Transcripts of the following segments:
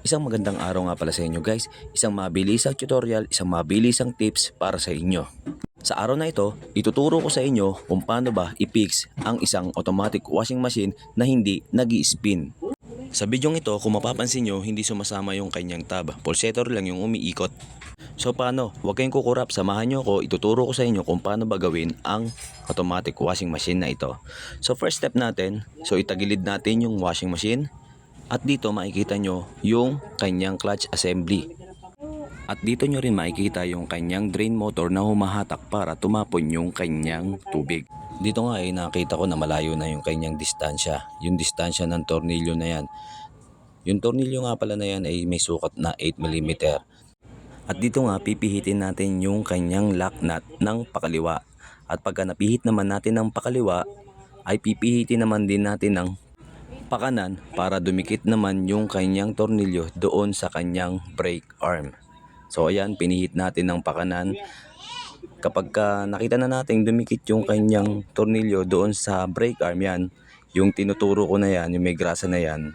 Isang magandang araw nga pala sa inyo guys, isang mabilisang tutorial, isang mabilisang tips para sa inyo. Sa araw na ito, ituturo ko sa inyo kung paano ba i-fix ang isang automatic washing machine na hindi nag-i-spin. Sa bidyong ito, kung mapapansin nyo, hindi sumasama yung kanyang tab, pulsator lang yung umiikot. So paano? Huwag kayong kukurap, samahan nyo ko, ituturo ko sa inyo kung paano ba gawin ang automatic washing machine na ito. So first step natin, itagilid natin yung washing machine. At dito makikita nyo yung kanyang clutch assembly. At dito nyo rin makikita yung kanyang drain motor na humahatak para tumapon yung kanyang tubig. Dito nga nakita ko na malayo na yung kanyang distansya. Yung distansya ng tornilyo na yan. Yung tornilyo nga pala na yan ay may sukat na 8mm. At dito nga pipihitin natin yung kanyang lock nut ng pakaliwa. At pagka napihit naman natin ng pakaliwa, ay pipihitin naman din natin ng pakanan para dumikit naman yung kanyang tornilyo doon sa kanyang brake arm. So ayan, pinihit natin ng pakanan. Kapag nakita na natin dumikit yung kanyang tornilyo doon sa brake arm, yan, yung tinuturo ko na yan, yung may grasa na yan,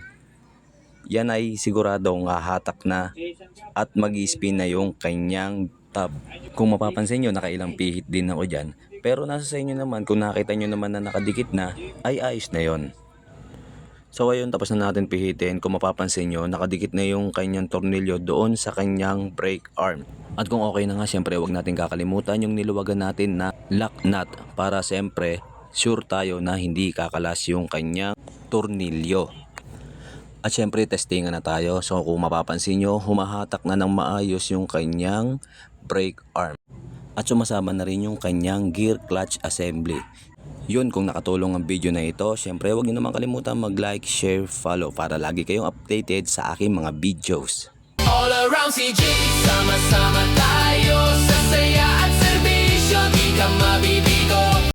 yan ay siguradong hahatak na at mag-spin na yung kanyang tab. Kung mapapansin nyo, nakailang pihit din ako dyan. Pero nasa sa inyo naman, kung nakita nyo naman na nakadikit na, ay ayos na yon. So ayun, tapos na natin pihitin. Kung mapapansin nyo, nakadikit na yung kanyang tornilyo doon sa kanyang brake arm. At kung okay na nga, syempre wag natin kakalimutan yung niluwagan natin na lock nut para syempre sure tayo na hindi kakalas yung kanyang tornilyo. At syempre testingan na tayo. So kung mapapansin nyo, humahatak na ng maayos yung kanyang brake arm. At sumasama na rin yung kanyang gear clutch assembly. Yun, kung nakatulong ang video na ito, syempre huwag niyo naman kalimutan mag-like, share, follow para lagi kayong updated sa aking mga videos. All around CG, sama-sama.